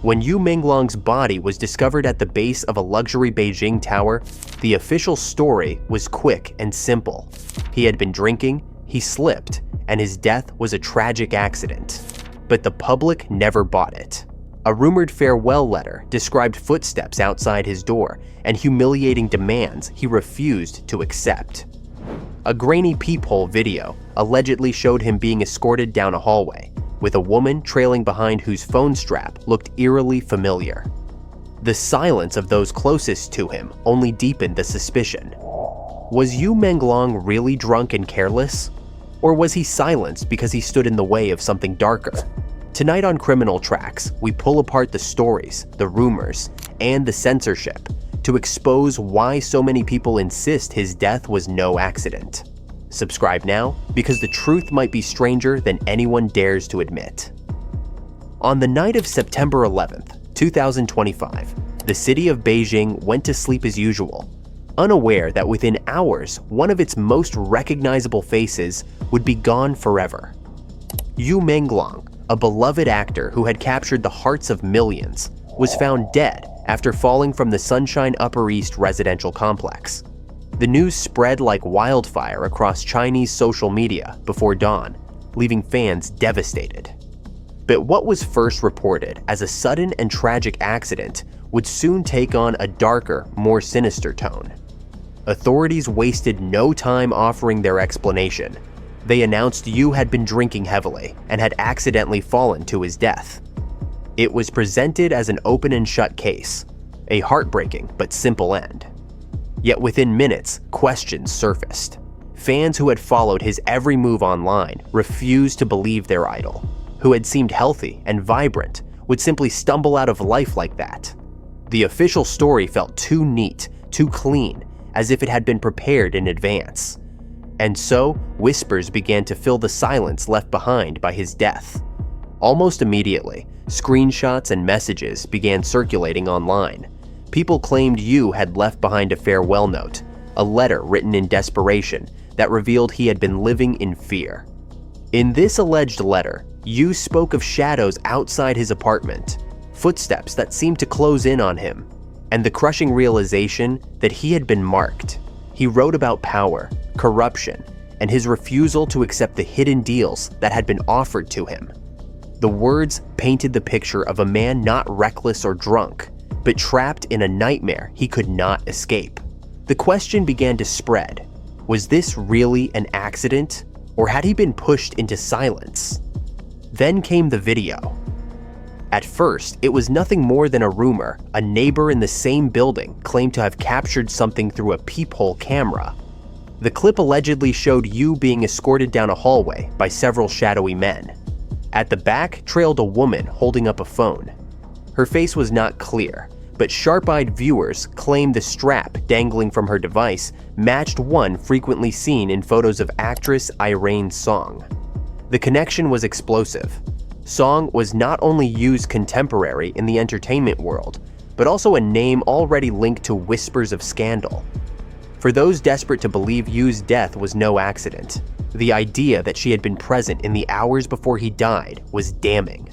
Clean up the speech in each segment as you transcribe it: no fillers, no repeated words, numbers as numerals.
When Yu Menglong's body was discovered at the base of a luxury Beijing tower, the official story was quick and simple. He had been drinking, he slipped, and his death was a tragic accident. But the public never bought it. A rumored farewell letter described footsteps outside his door and humiliating demands he refused to accept. A grainy peephole video allegedly showed him being escorted down a hallway, with a woman trailing behind whose phone strap looked eerily familiar. The silence of those closest to him only deepened the suspicion. Was Yu Menglong really drunk and careless? Or was he silenced because he stood in the way of something darker? Tonight on Criminal Tracks, we pull apart the stories, the rumors, and the censorship to expose why so many people insist his death was no accident. Subscribe now, because the truth might be stranger than anyone dares to admit. On the night of September 11th, 2025, the city of Beijing went to sleep as usual, unaware that within hours, one of its most recognizable faces would be gone forever. Yu Menglong, a beloved actor who had captured the hearts of millions, was found dead after falling from the Sunshine Upper East residential complex. The news spread like wildfire across Chinese social media before dawn, leaving fans devastated. But what was first reported as a sudden and tragic accident would soon take on a darker, more sinister tone. Authorities wasted no time offering their explanation. They announced Yu had been drinking heavily and had accidentally fallen to his death. It was presented as an open and shut case, a heartbreaking but simple end. Yet within minutes, questions surfaced. Fans who had followed his every move online refused to believe their idol, who had seemed healthy and vibrant, would simply stumble out of life like that. The official story felt too neat, too clean, as if it had been prepared in advance. And so, whispers began to fill the silence left behind by his death. Almost immediately, screenshots and messages began circulating online. People claimed Yu had left behind a farewell note, a letter written in desperation that revealed he had been living in fear. In this alleged letter, Yu spoke of shadows outside his apartment, footsteps that seemed to close in on him, and the crushing realization that he had been marked. He wrote about power, corruption, and his refusal to accept the hidden deals that had been offered to him. The words painted the picture of a man not reckless or drunk, but trapped in a nightmare he could not escape. The question began to spread. Was this really an accident, or had he been pushed into silence? Then came the video. At first, it was nothing more than a rumor. A neighbor in the same building claimed to have captured something through a peephole camera. The clip allegedly showed Yu being escorted down a hallway by several shadowy men. At the back trailed a woman holding up a phone. Her face was not clear, but sharp-eyed viewers claimed the strap dangling from her device matched one frequently seen in photos of actress Irene Song. The connection was explosive. Song was not only Yu's contemporary in the entertainment world, but also a name already linked to whispers of scandal. For those desperate to believe Yu's death was no accident, the idea that she had been present in the hours before he died was damning.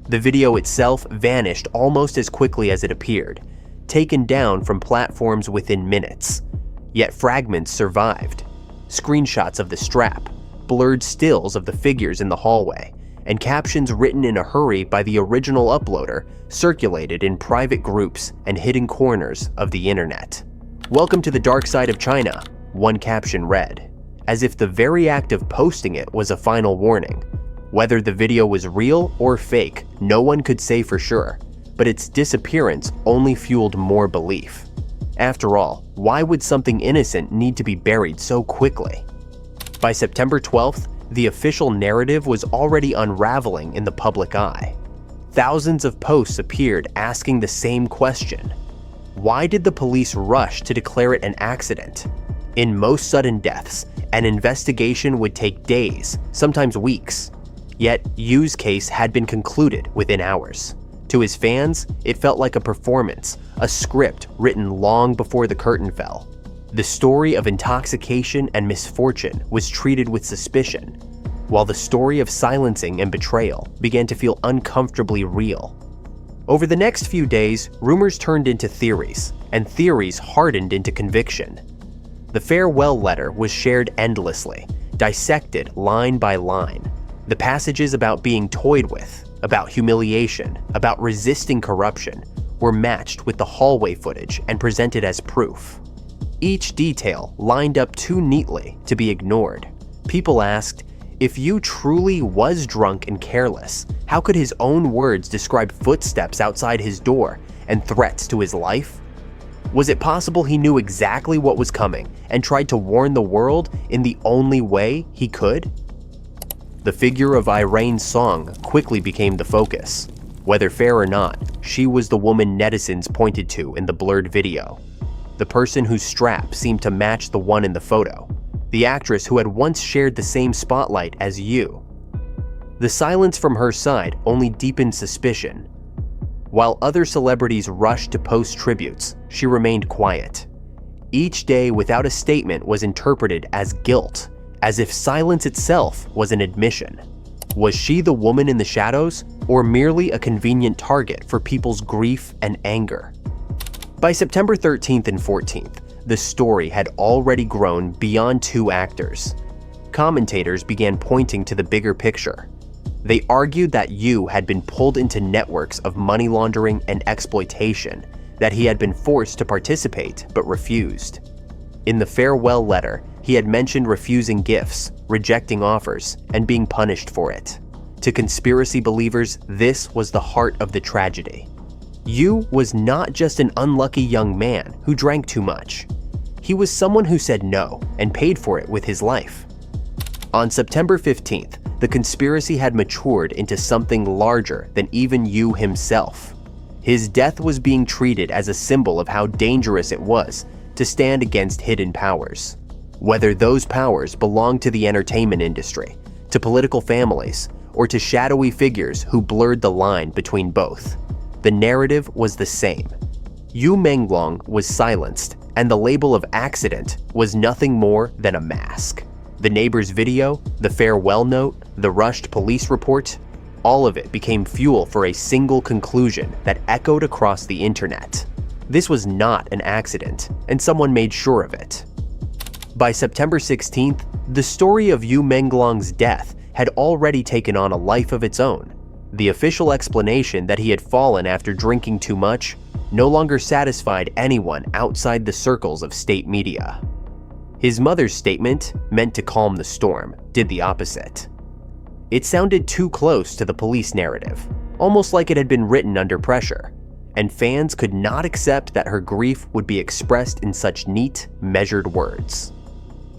The video itself vanished almost as quickly as it appeared, taken down from platforms within minutes. Yet fragments survived. Screenshots of the strap, blurred stills of the figures in the hallway, and captions written in a hurry by the original uploader circulated in private groups and hidden corners of the internet. "Welcome to the dark side of China," one caption read, as if the very act of posting it was a final warning. Whether the video was real or fake, no one could say for sure, but its disappearance only fueled more belief. After all, why would something innocent need to be buried so quickly? By September 12th, the official narrative was already unraveling in the public eye. Thousands of posts appeared asking the same question. Why did the police rush to declare it an accident? In most sudden deaths, an investigation would take days, sometimes weeks. Yet, Yu's case had been concluded within hours. To his fans, it felt like a performance, a script written long before the curtain fell. The story of intoxication and misfortune was treated with suspicion, while the story of silencing and betrayal began to feel uncomfortably real. Over the next few days, rumors turned into theories, and theories hardened into conviction. The farewell letter was shared endlessly, dissected line by line. The passages about being toyed with, about humiliation, about resisting corruption, were matched with the hallway footage and presented as proof. Each detail lined up too neatly to be ignored. People asked, if Yu truly was drunk and careless, how could his own words describe footsteps outside his door and threats to his life? Was it possible he knew exactly what was coming and tried to warn the world in the only way he could? The figure of Haod Song quickly became the focus. Whether fair or not, she was the woman netizens pointed to in the blurred video. The person whose strap seemed to match the one in the photo. The actress who had once shared the same spotlight as Yu. The silence from her side only deepened suspicion. While other celebrities rushed to post tributes, she remained quiet. Each day without a statement was interpreted as guilt, as if silence itself was an admission. Was she the woman in the shadows, or merely a convenient target for people's grief and anger? By September 13th and 14th, the story had already grown beyond two actors. Commentators began pointing to the bigger picture. They argued that Yu had been pulled into networks of money laundering and exploitation, that he had been forced to participate but refused. In the farewell letter, he had mentioned refusing gifts, rejecting offers, and being punished for it. To conspiracy believers, this was the heart of the tragedy. Yu was not just an unlucky young man who drank too much. He was someone who said no and paid for it with his life. On September 15th, the conspiracy had matured into something larger than even Yu himself. His death was being treated as a symbol of how dangerous it was to stand against hidden powers. Whether those powers belonged to the entertainment industry, to political families, or to shadowy figures who blurred the line between both. The narrative was the same. Yu Menglong was silenced, and the label of accident was nothing more than a mask. The neighbor's video, the farewell note, the rushed police report, all of it became fuel for a single conclusion that echoed across the internet. This was not an accident, and someone made sure of it. By September 16th, the story of Yu Menglong's death had already taken on a life of its own. The official explanation that he had fallen after drinking too much no longer satisfied anyone outside the circles of state media. His mother's statement, meant to calm the storm, did the opposite. It sounded too close to the police narrative, almost like it had been written under pressure, and fans could not accept that her grief would be expressed in such neat, measured words.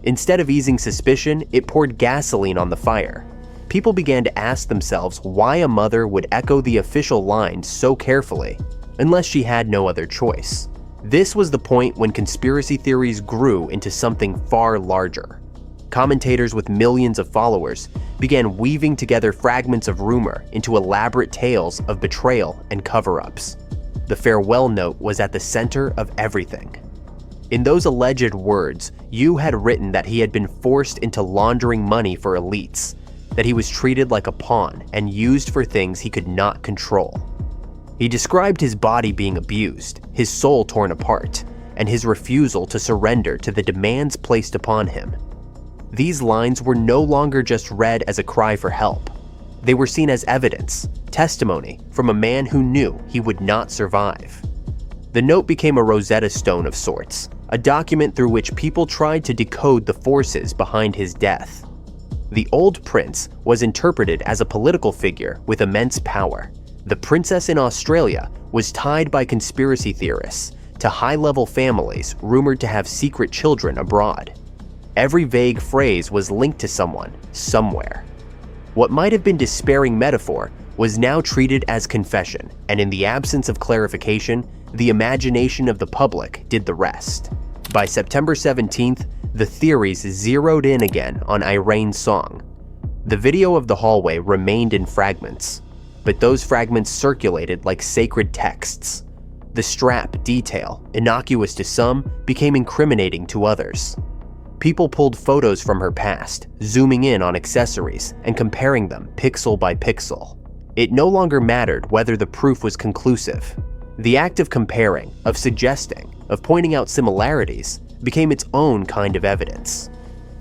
Instead of easing suspicion, it poured gasoline on the fire. People began to ask themselves why a mother would echo the official line so carefully, unless she had no other choice. This was the point when conspiracy theories grew into something far larger. Commentators with millions of followers began weaving together fragments of rumor into elaborate tales of betrayal and cover-ups. The farewell note was at the center of everything. In those alleged words, Yu had written that he had been forced into laundering money for elites, that he was treated like a pawn and used for things he could not control. He described his body being abused, his soul torn apart, and his refusal to surrender to the demands placed upon him. These lines were no longer just read as a cry for help. They were seen as evidence, testimony from a man who knew he would not survive. The note became a Rosetta Stone of sorts, a document through which people tried to decode the forces behind his death. The old prince was interpreted as a political figure with immense power. The princess in Australia was tied by conspiracy theorists to high-level families rumored to have secret children abroad. Every vague phrase was linked to someone, somewhere. What might have been despairing metaphor was now treated as confession, and in the absence of clarification, the imagination of the public did the rest. By September 17th, the theories zeroed in again on Haod Song. The video of the hallway remained in fragments, but those fragments circulated like sacred texts. The strap detail, innocuous to some, became incriminating to others. People pulled photos from her past, zooming in on accessories and comparing them pixel by pixel. It no longer mattered whether the proof was conclusive. The act of comparing, of suggesting, of pointing out similarities became its own kind of evidence.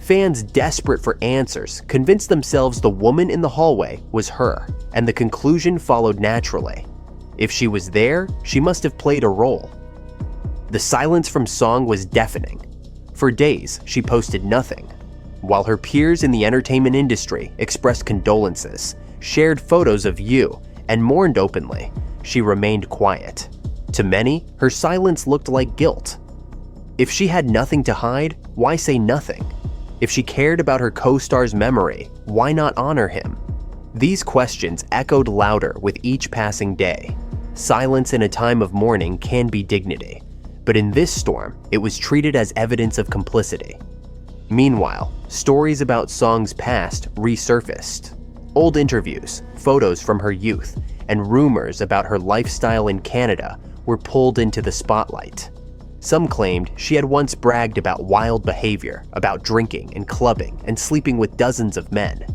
Fans desperate for answers convinced themselves the woman in the hallway was her, and the conclusion followed naturally. If she was there, she must have played a role. The silence from Song was deafening. For days, she posted nothing. While her peers in the entertainment industry expressed condolences, shared photos of Yu, and mourned openly, she remained quiet. To many, her silence looked like guilt. If she had nothing to hide, why say nothing? If she cared about her co-star's memory, why not honor him? These questions echoed louder with each passing day. Silence in a time of mourning can be dignity, but in this storm, it was treated as evidence of complicity. Meanwhile, stories about Song's past resurfaced. Old interviews, photos from her youth, and rumors about her lifestyle in Canada were pulled into the spotlight. Some claimed she had once bragged about wild behavior, about drinking and clubbing and sleeping with dozens of men.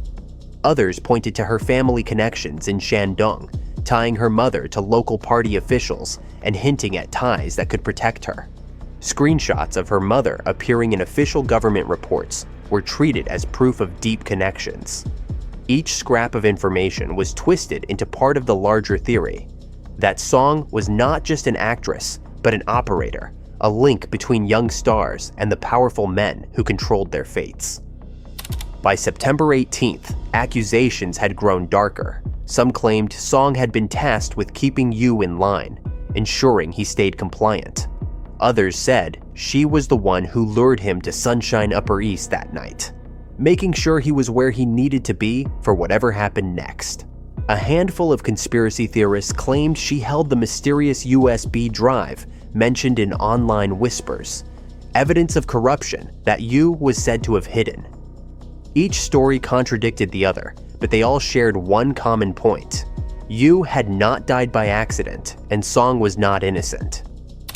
Others pointed to her family connections in Shandong, tying her mother to local party officials and hinting at ties that could protect her. Screenshots of her mother appearing in official government reports were treated as proof of deep connections. Each scrap of information was twisted into part of the larger theory that Song was not just an actress, but an operator, a link between young stars and the powerful men who controlled their fates. By September 18th, accusations had grown darker. Some claimed Song had been tasked with keeping Yu in line, ensuring he stayed compliant. Others said she was the one who lured him to Sunshine Upper East that night, making sure he was where he needed to be for whatever happened next. A handful of conspiracy theorists claimed she held the mysterious USB drive mentioned in online whispers, evidence of corruption that Yu was said to have hidden. Each story contradicted the other, but they all shared one common point. Yu had not died by accident, and Song was not innocent.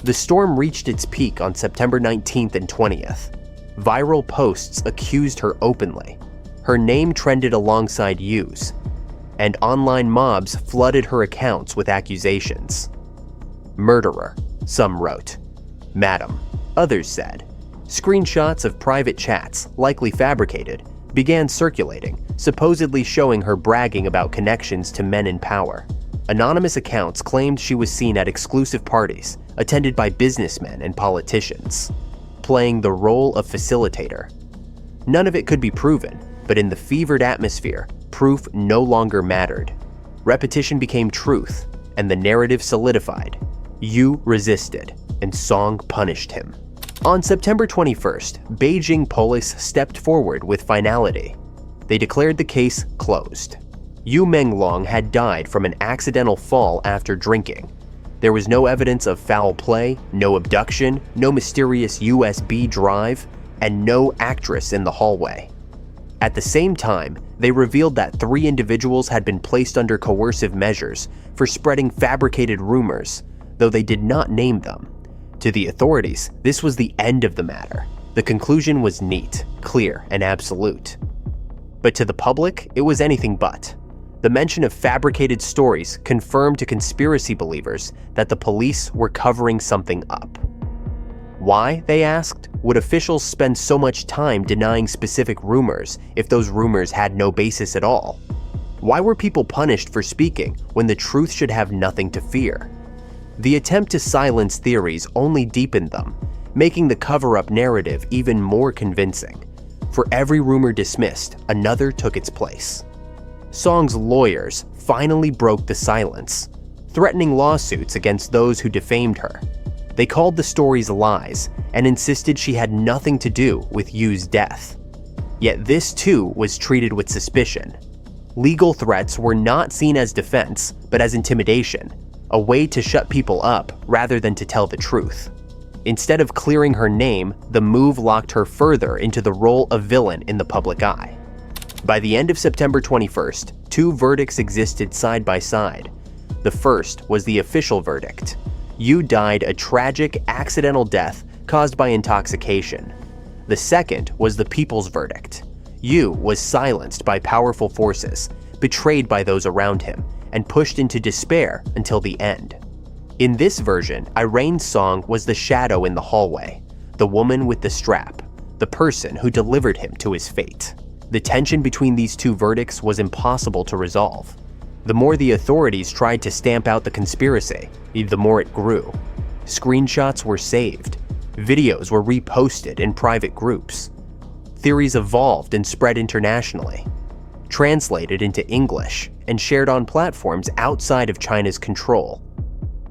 The storm reached its peak on September 19th and 20th. Viral posts accused her openly. Her name trended alongside Yu's, and online mobs flooded her accounts with accusations. Murderer, some wrote. Madam, others said. Screenshots of private chats, likely fabricated, began circulating, supposedly showing her bragging about connections to men in power. Anonymous accounts claimed she was seen at exclusive parties, attended by businessmen and politicians, playing the role of facilitator. None of it could be proven, but in the fevered atmosphere, proof no longer mattered. Repetition became truth, and the narrative solidified. Yu resisted, and Song punished him. On September 21st, Beijing police stepped forward with finality. They declared the case closed. Yu Menglong had died from an accidental fall after drinking. There was no evidence of foul play, no abduction, no mysterious USB drive, and no actress in the hallway. At the same time, they revealed that 3 individuals had been placed under coercive measures for spreading fabricated rumors, though they did not name them. To the authorities, this was the end of the matter. The conclusion was neat, clear, and absolute. But to the public, it was anything but. The mention of fabricated stories confirmed to conspiracy believers that the police were covering something up. Why, they asked, would officials spend so much time denying specific rumors if those rumors had no basis at all? Why were people punished for speaking when the truth should have nothing to fear? The attempt to silence theories only deepened them, making the cover-up narrative even more convincing. For every rumor dismissed, another took its place. Song's lawyers finally broke the silence, threatening lawsuits against those who defamed her. They called the stories lies and insisted she had nothing to do with Yu's death. Yet this too was treated with suspicion. Legal threats were not seen as defense, but as intimidation, a way to shut people up rather than to tell the truth. Instead of clearing her name, the move locked her further into the role of villain in the public eye. By the end of September 21st, 2 verdicts existed side by side. The first was the official verdict. Yu died a tragic, accidental death caused by intoxication. The second was the people's verdict. Yu was silenced by powerful forces, betrayed by those around him, and pushed into despair until the end. In this version, Irene's song was the shadow in the hallway, the woman with the strap, the person who delivered him to his fate. The tension between these two verdicts was impossible to resolve. The more the authorities tried to stamp out the conspiracy, the more it grew. Screenshots were saved. Videos were reposted in private groups. Theories evolved and spread internationally, translated into English, and shared on platforms outside of China's control.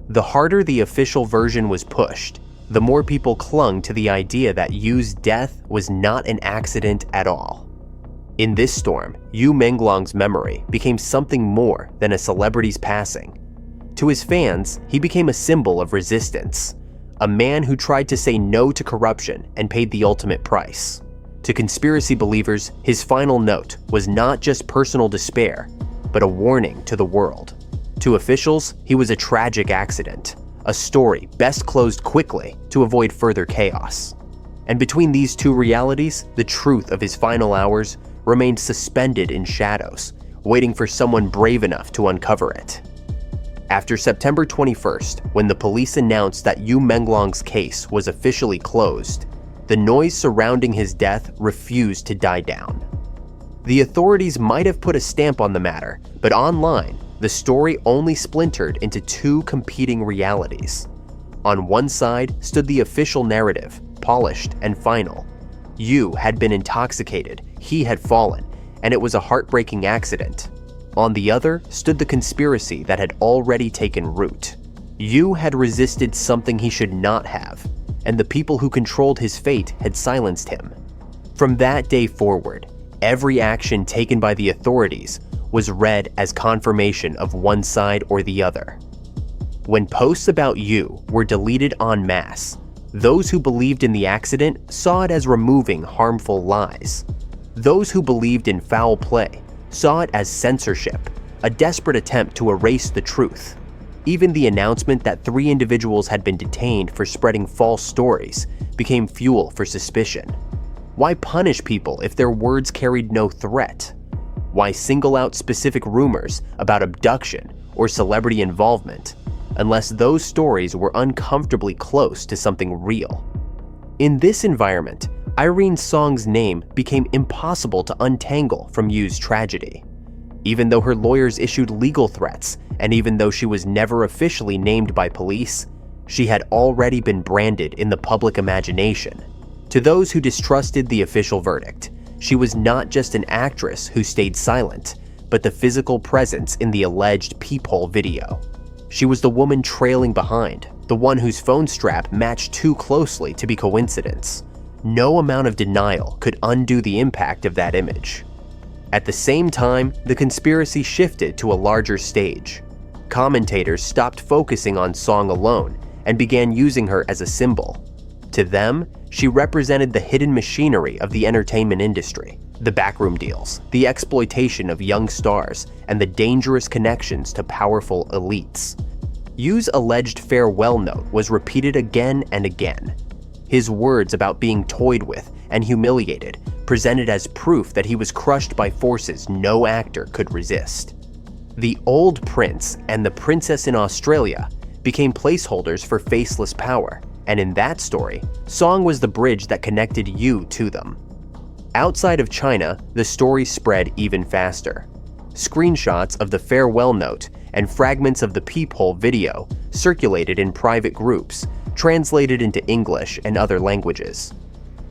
The harder the official version was pushed, the more people clung to the idea that Yu's death was not an accident at all. In this storm, Yu Menglong's memory became something more than a celebrity's passing. To his fans, he became a symbol of resistance, a man who tried to say no to corruption and paid the ultimate price. To conspiracy believers, his final note was not just personal despair, but a warning to the world. To officials, he was a tragic accident, a story best closed quickly to avoid further chaos. And between these two realities, the truth of his final hours remained suspended in shadows, waiting for someone brave enough to uncover it. After September 21st, when the police announced that Yu Menglong's case was officially closed, the noise surrounding his death refused to die down. The authorities might have put a stamp on the matter, but online, the story only splintered into two competing realities. On one side stood the official narrative, polished and final. Yu had been intoxicated, he had fallen, and it was a heartbreaking accident. On the other stood the conspiracy that had already taken root. Yu had resisted something he should not have, and the people who controlled his fate had silenced him. From that day forward, every action taken by the authorities was read as confirmation of one side or the other. When posts about Yu were deleted en masse, those who believed in the accident saw it as removing harmful lies. Those who believed in foul play saw it as censorship, a desperate attempt to erase the truth. Even the announcement that 3 individuals had been detained for spreading false stories became fuel for suspicion. Why punish people if their words carried no threat? Why single out specific rumors about abduction or celebrity involvement, unless those stories were uncomfortably close to something real? In this environment, Irene Song's name became impossible to untangle from Yu's tragedy. Even though her lawyers issued legal threats, and even though she was never officially named by police, she had already been branded in the public imagination. To those who distrusted the official verdict, she was not just an actress who stayed silent, but the physical presence in the alleged peephole video. She was the woman trailing behind, the one whose phone strap matched too closely to be coincidence. No amount of denial could undo the impact of that image. At the same time, the conspiracy shifted to a larger stage. Commentators stopped focusing on Song alone and began using her as a symbol. To them, she represented the hidden machinery of the entertainment industry, the backroom deals, the exploitation of young stars, and the dangerous connections to powerful elites. Yu's alleged farewell note was repeated again and again. His words about being toyed with and humiliated presented as proof that he was crushed by forces no actor could resist. The old prince and the princess in Australia became placeholders for faceless power, and in that story, Song was the bridge that connected Yu to them. Outside of China, the story spread even faster. Screenshots of the farewell note and fragments of the peephole video circulated in private groups, translated into English and other languages.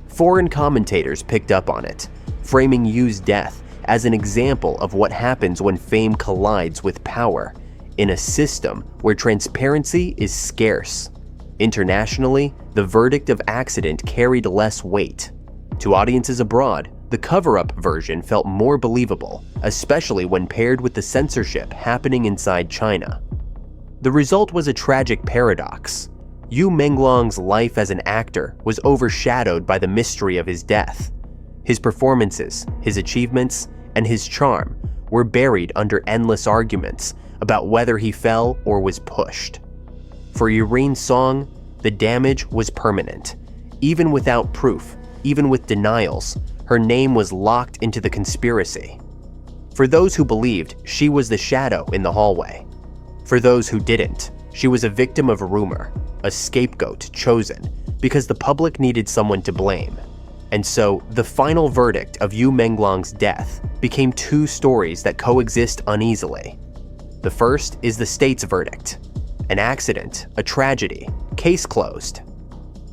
Foreign commentators picked up on it, framing Yu's death as an example of what happens when fame collides with power, in a system where transparency is scarce. Internationally, the verdict of accident carried less weight. To audiences abroad, the cover-up version felt more believable, especially when paired with the censorship happening inside China. The result was a tragic paradox. Yu Menglong's life as an actor was overshadowed by the mystery of his death. His performances, his achievements, and his charm were buried under endless arguments about whether he fell or was pushed. For Irene Song, the damage was permanent. Even without proof, even with denials, her name was locked into the conspiracy. For those who believed, she was the shadow in the hallway. For those who didn't, she was a victim of rumor, a scapegoat chosen because the public needed someone to blame. And so, the final verdict of Yu Menglong's death became two stories that coexist uneasily. The first is the state's verdict: an accident, a tragedy, case closed.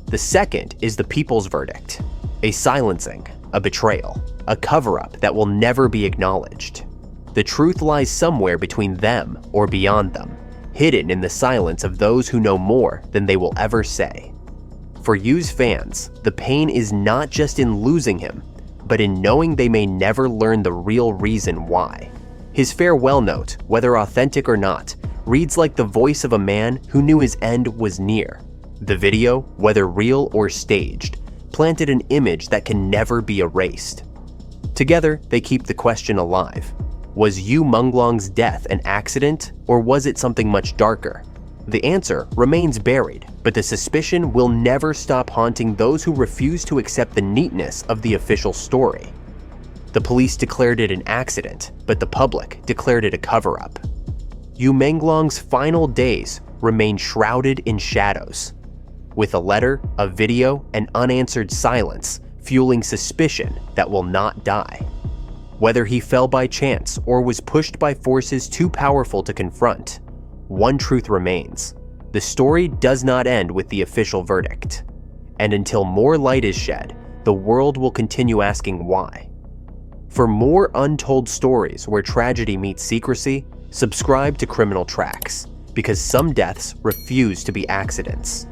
The second is the people's verdict: a silencing, a betrayal, a cover-up that will never be acknowledged. The truth lies somewhere between them or beyond them, hidden in the silence of those who know more than they will ever say. For Yu's fans, the pain is not just in losing him, but in knowing they may never learn the real reason why. His farewell note, whether authentic or not, reads like the voice of a man who knew his end was near. The video, whether real or staged, planted an image that can never be erased. Together, they keep the question alive. Was Yu Menglong's death an accident, or was it something much darker? The answer remains buried, but the suspicion will never stop haunting those who refuse to accept the neatness of the official story. The police declared it an accident, but the public declared it a cover-up. Yu Menglong's final days remain shrouded in shadows, with a letter, a video, and unanswered silence fueling suspicion that will not die. Whether he fell by chance or was pushed by forces too powerful to confront, one truth remains: the story does not end with the official verdict. And until more light is shed, the world will continue asking why. For more untold stories where tragedy meets secrecy, subscribe to Criminal Tracks, because some deaths refuse to be accidents.